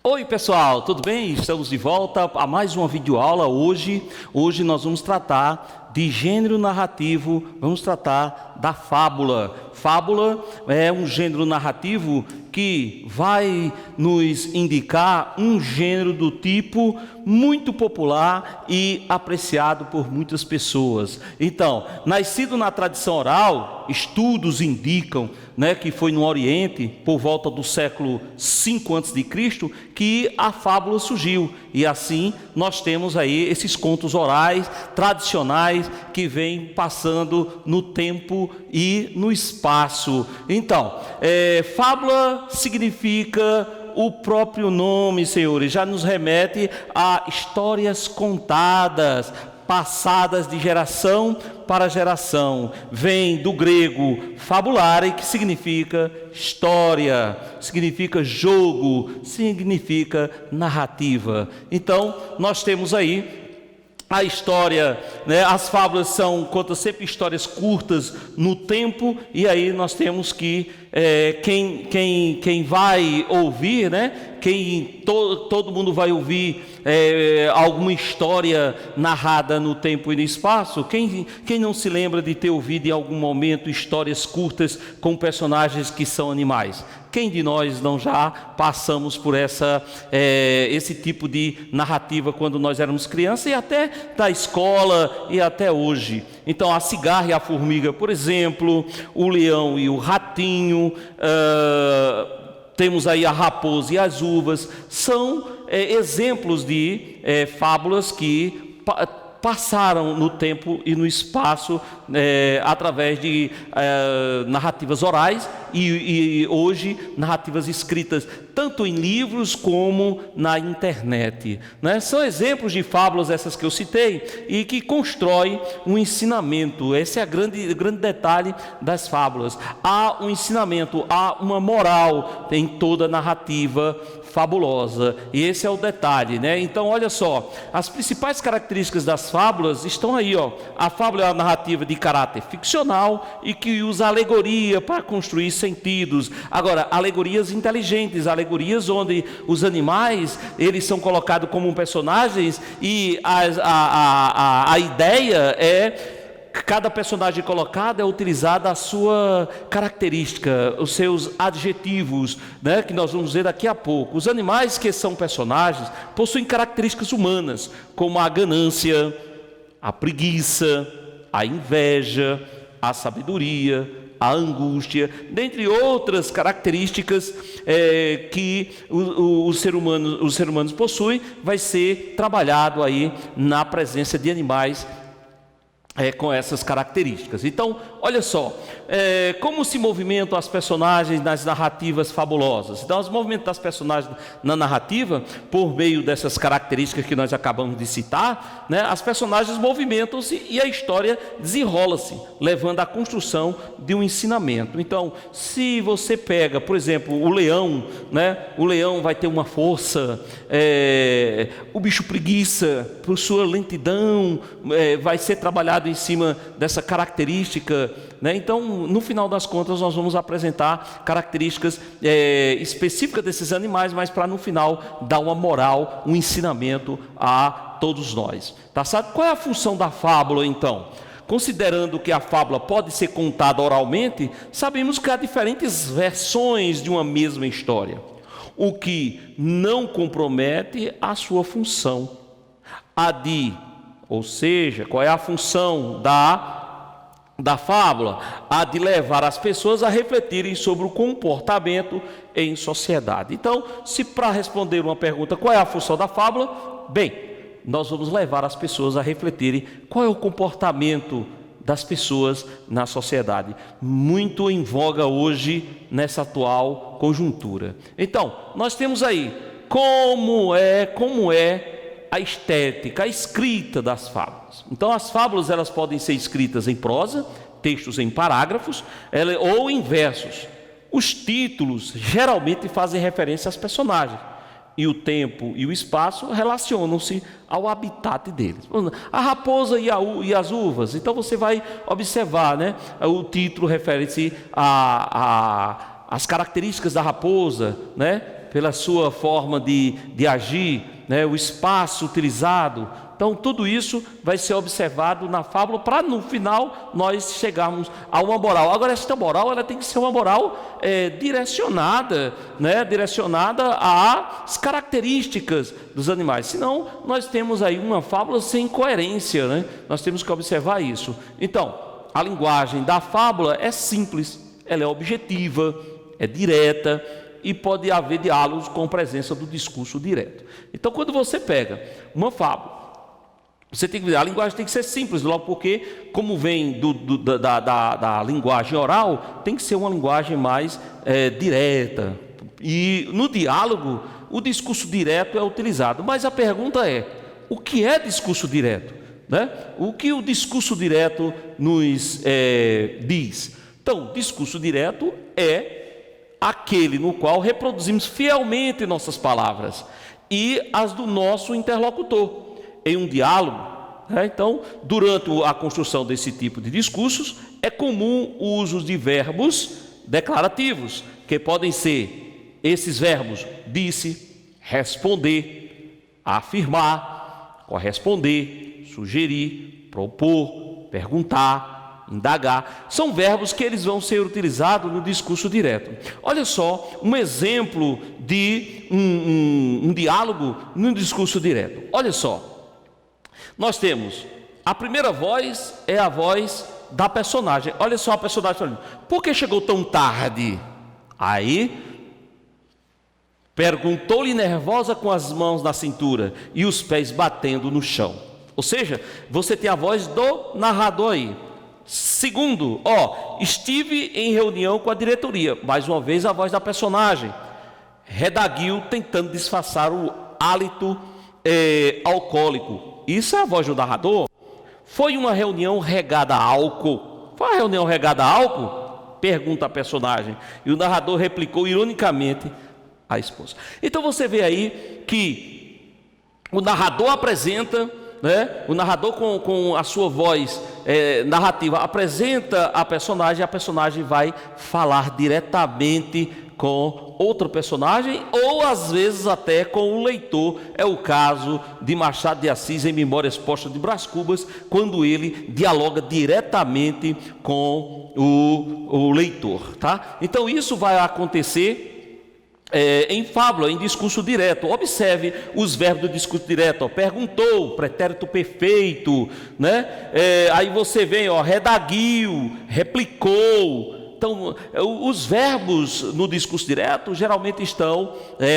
Oi pessoal, tudo bem? Estamos de volta a mais uma videoaula. Hoje nós vamos tratar de gênero narrativo, vamos tratar da fábula. Fábula é um gênero narrativo que vai nos indicar um gênero do tipo muito popular e apreciado por muitas pessoas. Então, nascido na tradição oral, estudos indicam, que foi no Oriente, por volta do século V a.C., que a fábula surgiu. E assim nós temos aí esses contos orais tradicionais que vêm passando no tempo e no espaço. Então, fábula significa o próprio nome, senhores, já nos remete a histórias contadas, passadas de geração para geração. Vem do grego fabulare, que significa história, significa jogo, significa narrativa. Então, nós temos aí a história, as fábulas contam sempre histórias curtas no tempo, e aí nós temos que, quem vai ouvir, todo mundo vai ouvir alguma história narrada no tempo e no espaço. Quem não se lembra de ter ouvido em algum momento histórias curtas com personagens que são animais? Quem de nós não já passamos por esse tipo de narrativa quando nós éramos crianças, e até da escola e até hoje? Então, a cigarra e a formiga, por exemplo, o leão e o ratinho, temos aí a raposa e as uvas, são exemplos de fábulas que passaram no tempo e no espaço através de narrativas orais e hoje narrativas escritas tanto em livros como na internet, São exemplos de fábulas essas que eu citei e que constroem um ensinamento. Esse é o grande detalhe das fábulas. Há um ensinamento, há uma moral em toda narrativa fabulosa, e esse é o detalhe, Então, olha só, as principais características das fábulas estão aí, A fábula é uma narrativa de caráter ficcional e que usa alegoria para construir sentidos. Agora, alegorias inteligentes, alegorias onde os animais, eles são colocados como personagens, e a ideia é cada personagem colocado é utilizada a sua característica, os seus adjetivos, que nós vamos ver daqui a pouco. Os animais que são personagens possuem características humanas, como a ganância, a preguiça, a inveja, a sabedoria, a angústia, dentre outras características que os seres humanos possuem. Vai ser trabalhado aí na presença de animais com essas características. Então, olha só, como se movimentam as personagens nas narrativas fabulosas. Então, os movimentos das personagens na narrativa, por meio dessas características que nós acabamos de citar, as personagens movimentam-se e a história desenrola-se, levando à construção de um ensinamento. Então, se você pega, por exemplo, o leão, o leão vai ter uma força, o bicho preguiça, por sua lentidão, vai ser trabalhado em cima dessa característica, Então, no final das contas, nós vamos apresentar características específicas desses animais, mas para no final dar uma moral, um ensinamento a todos nós. Tá certo? Qual é a função da fábula, então? Considerando que a fábula pode ser contada oralmente, sabemos que há diferentes versões de uma mesma história, o que não compromete a sua função. Ou seja, qual é a função da fábula? A de levar as pessoas a refletirem sobre o comportamento em sociedade. Então, se para responder uma pergunta, qual é a função da fábula? Bem, nós vamos levar as pessoas a refletirem qual é o comportamento das pessoas na sociedade, muito em voga hoje nessa atual conjuntura. Então, nós temos aí como é a estética, a escrita das fábulas. Então, as fábulas, elas podem ser escritas em prosa, textos em parágrafos, ou em versos. Os títulos geralmente fazem referência aos personagens, e o tempo e o espaço relacionam-se ao habitat deles. A raposa e as uvas. Então, você vai observar, o título refere-se às características da raposa, pela sua forma de agir, né? O espaço utilizado. Então, tudo isso vai ser observado na fábula para, no final, nós chegarmos a uma moral. Agora, esta moral ela tem que ser uma moral direcionada, né? Direcionada às características dos animais. Senão, nós temos aí uma fábula sem coerência, né? Nós temos que observar isso. Então, a linguagem da fábula é simples, ela é objetiva, é direta e pode haver diálogos com presença do discurso direto. Então, quando você pega uma fábula, você tem que ver, a linguagem tem que ser simples, logo porque, como vem da linguagem oral, tem que ser uma linguagem mais direta. E no diálogo, o discurso direto é utilizado. Mas a pergunta é, o que é discurso direto? Né? O que o discurso direto nos diz? Então, discurso direto é aquele no qual reproduzimos fielmente nossas palavras e as do nosso interlocutor em um diálogo, né? Então, durante a construção desse tipo de discursos, é comum o uso de verbos declarativos, que podem ser esses verbos: disse, responder, afirmar, corresponder, sugerir, propor, perguntar, indagar. São verbos que eles vão ser utilizados no discurso direto. Olha só um exemplo de um diálogo no discurso direto. Olha só. Nós temos, a primeira voz é a voz da personagem. Olha só a personagem falando: por que chegou tão tarde? Aí, perguntou-lhe nervosa com as mãos na cintura e os pés batendo no chão. Ou seja, você tem a voz do narrador aí. Segundo, estive em reunião com a diretoria. Mais uma vez a voz da personagem. Redaguiu tentando disfarçar o hálito alcoólico. Isso é a voz do narrador. Foi uma reunião regada a álcool. Foi uma reunião regada a álcool? Pergunta a personagem. E o narrador replicou ironicamente à esposa. Então você vê aí que o narrador apresenta, né? O narrador com a sua voz narrativa apresenta a personagem vai falar diretamente com outro personagem, ou às vezes até com o leitor. É o caso de Machado de Assis em Memórias Póstumas de Brás Cubas, quando ele dialoga diretamente com o leitor, tá? Então isso vai acontecer em fábula, em discurso direto. Observe os verbos do discurso direto: perguntou, pretérito perfeito, né? Aí você vem, redaguiu, replicou. Então, os verbos no discurso direto geralmente estão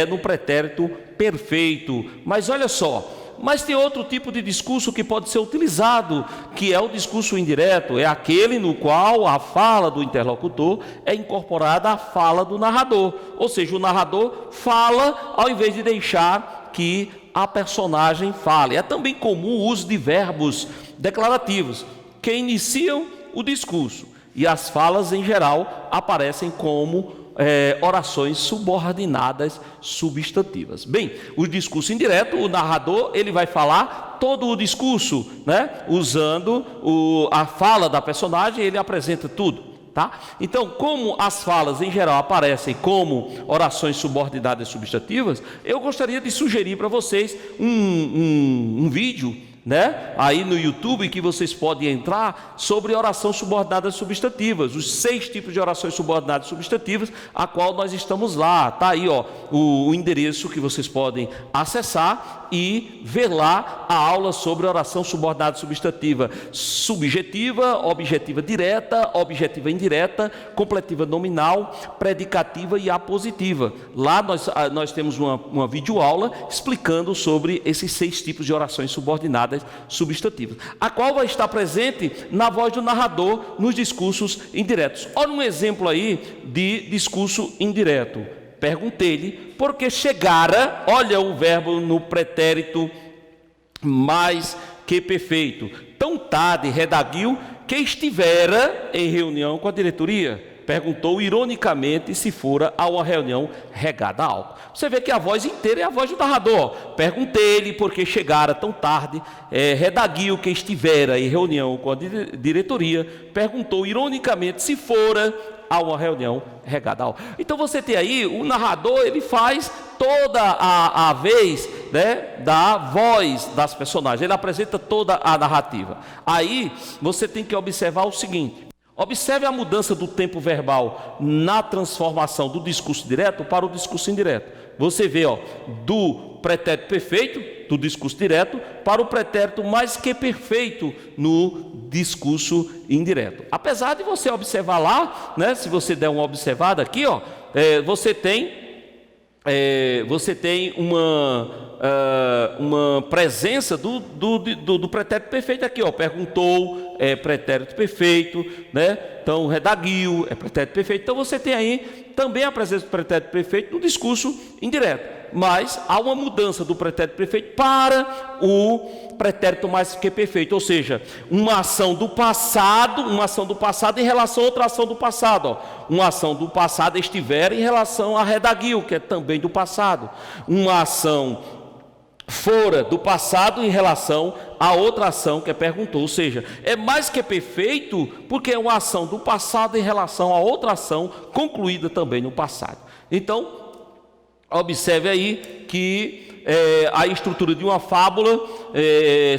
no pretérito perfeito. Mas olha só, mas tem outro tipo de discurso que pode ser utilizado, que é o discurso indireto. É aquele no qual a fala do interlocutor é incorporada à fala do narrador. Ou seja, o narrador fala ao invés de deixar que a personagem fale. É também comum o uso de verbos declarativos que iniciam o discurso. E as falas, em geral, aparecem como orações subordinadas substantivas. Bem, o discurso indireto, o narrador, ele vai falar todo o discurso, né? Usando a fala da personagem, ele apresenta tudo, tá? Então, como as falas, em geral, aparecem como orações subordinadas substantivas, eu gostaria de sugerir para vocês um vídeo, né, aí no YouTube, que vocês podem entrar, sobre oração subordinada substantivas, os 6 tipos de orações subordinadas substantivas, a qual nós estamos lá. Tá aí, o endereço que vocês podem acessar e ver lá a aula sobre oração subordinada substantiva: subjetiva, objetiva direta, objetiva indireta, completiva nominal, predicativa e apositiva. Lá nós temos uma videoaula explicando sobre esses 6 tipos de orações subordinadas substantivas, a qual vai estar presente na voz do narrador nos discursos indiretos. Olha um exemplo aí de discurso indireto: perguntei-lhe por que chegara. Olha o verbo no pretérito mais que perfeito: tão tarde redaguiu que estivera em reunião com a diretoria. Perguntou ironicamente se fora a uma reunião regada a álcool. Você vê que a voz inteira é a voz do narrador. Perguntei-lhe por que chegara tão tarde, redaguiu que estivera em reunião com a diretoria. Perguntou ironicamente se fora a uma reunião regada. Então você tem aí, o narrador, ele faz toda a vez, né, da voz das personagens, ele apresenta toda a narrativa. Aí você tem que observar o seguinte: observe a mudança do tempo verbal na transformação do discurso direto para o discurso indireto. Você vê, do pretérito perfeito, do discurso direto, para o pretérito mais que perfeito no discurso indireto. Apesar de você observar lá, né, se você der uma observada aqui, você tem uma presença do pretérito perfeito aqui, perguntou, é pretérito perfeito, né? Então redaguiu, é pretérito perfeito. Então você tem aí também a presença do pretérito perfeito no discurso indireto, mas há uma mudança do pretérito perfeito para o pretérito mais que perfeito, ou seja, uma ação do passado em relação a outra ação do passado. Uma ação do passado estiver em relação a redaguiu, que é também do passado. Uma ação fora do passado em relação a outra ação que perguntou, ou seja, é mais que perfeito porque é uma ação do passado em relação a outra ação concluída também no passado. Então, observe aí que a estrutura de uma fábula,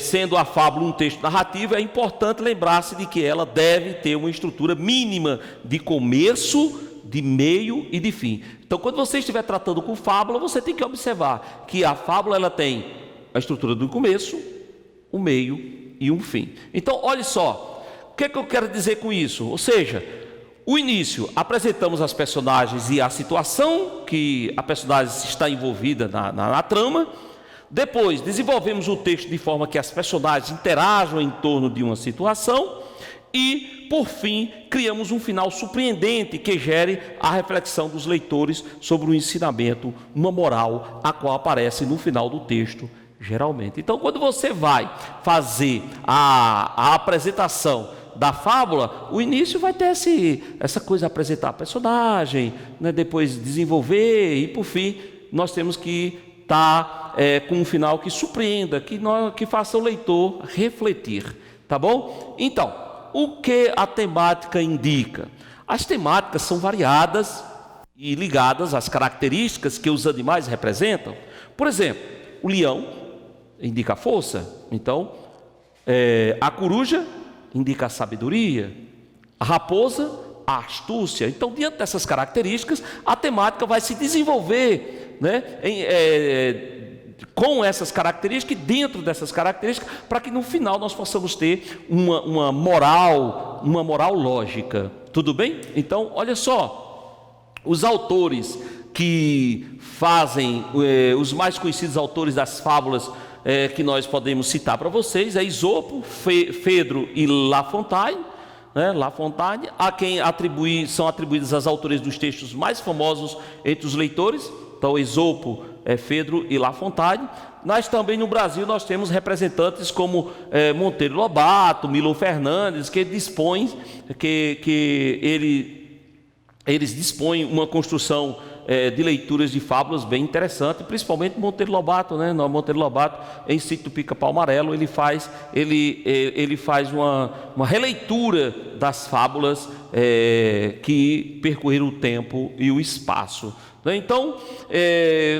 sendo a fábula um texto narrativo, é importante lembrar-se de que ela deve ter uma estrutura mínima de começo, de meio e de fim. Então, quando você estiver tratando com fábula, você tem que observar que a fábula ela tem a estrutura do começo, um meio e um fim. Então, olhe só, o que é que eu quero dizer com isso? Ou seja, o início, apresentamos as personagens e a situação que a personagem está envolvida na trama. Depois, desenvolvemos o texto de forma que as personagens interajam em torno de uma situação. E, por fim, criamos um final surpreendente que gere a reflexão dos leitores sobre um ensinamento, uma moral, a qual aparece no final do texto, geralmente. Então, quando você vai fazer a apresentação da fábula, o início vai ter essa coisa de apresentar a personagem, né, depois desenvolver e, por fim, nós temos que estar com um final que surpreenda, que faça o leitor refletir, tá bom? Então, o que a temática indica? As temáticas são variadas e ligadas às características que os animais representam. Por exemplo, o leão indica a força, então a coruja indica a sabedoria, a raposa a astúcia. Então, diante dessas características, a temática vai se desenvolver, né, com essas características e dentro dessas características, para que no final nós possamos ter uma moral lógica. Tudo bem? Então, olha só, os autores que fazem, os mais conhecidos autores das fábulas que nós podemos citar para vocês, é Esopo, Fedro e La Fontaine, né? La Fontaine, a quem são atribuídas as autorias dos textos mais famosos entre os leitores. Então, Esopo, Fedro e La Fontaine. Nós também no Brasil nós temos representantes como Monteiro Lobato, Milor Fernandes, que dispõem, eles dispõem uma construção de leituras de fábulas bem interessante, principalmente Monteiro Lobato, né? Monteiro Lobato, em Sítio do Pica-Pau Amarelo, ele faz uma releitura das fábulas que percorreram o tempo e o espaço. Então,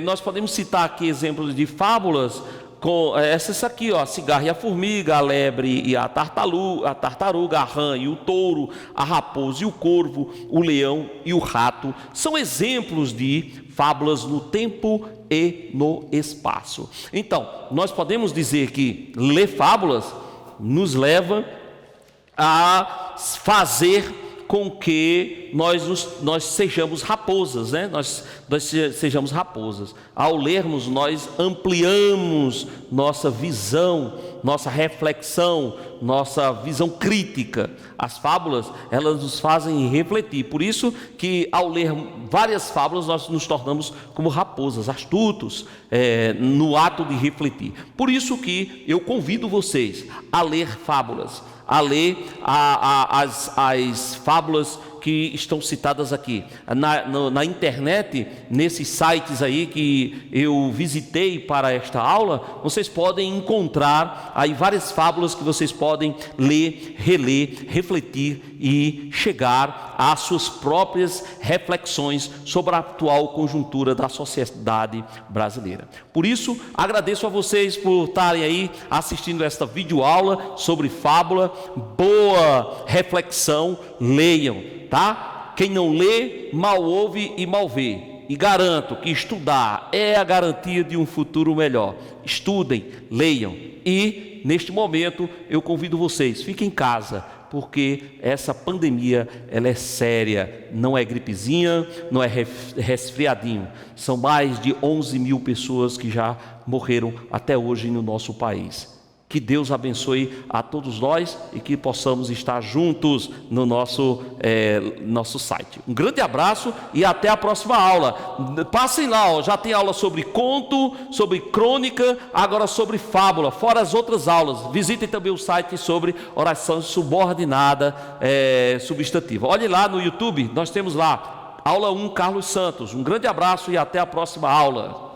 nós podemos citar aqui exemplos de fábulas com essas aqui, a cigarra e a formiga, a lebre e a tartaruga, a rã e o touro, a raposa e o corvo, o leão e o rato. São exemplos de fábulas no tempo e no espaço. Então, nós podemos dizer que ler fábulas nos leva a fazer com que nós sejamos raposas, né? Nós sejamos raposas. Ao lermos, nós ampliamos nossa visão, nossa reflexão, nossa visão crítica. As fábulas, elas nos fazem refletir. Por isso que ao ler várias fábulas, nós nos tornamos como raposas, astutos, no ato de refletir. Por isso que eu convido vocês a ler fábulas, a ler as fábulas que estão citadas aqui. Na internet, nesses sites aí que eu visitei para esta aula, vocês podem encontrar aí várias fábulas que vocês podem ler, reler, refletir e chegar às suas próprias reflexões sobre a atual conjuntura da sociedade brasileira. Por isso, agradeço a vocês por estarem aí assistindo esta videoaula sobre fábula. Boa reflexão, leiam, tá? Quem não lê, mal ouve e mal vê. E garanto que estudar é a garantia de um futuro melhor. Estudem, leiam. E, neste momento, eu convido vocês, fiquem em casa, porque essa pandemia, ela é séria, não é gripezinha, não é resfriadinho. São mais de 11 mil pessoas que já morreram até hoje no nosso país. Que Deus abençoe a todos nós e que possamos estar juntos no nosso site. Um grande abraço e até a próxima aula. Passem lá, ó, já tem aula sobre conto, sobre crônica, agora sobre fábula, fora as outras aulas. Visitem também o site sobre oração subordinada substantiva. Olhem lá no YouTube, nós temos lá, aula 1, Carlos Santos. Um grande abraço e até a próxima aula.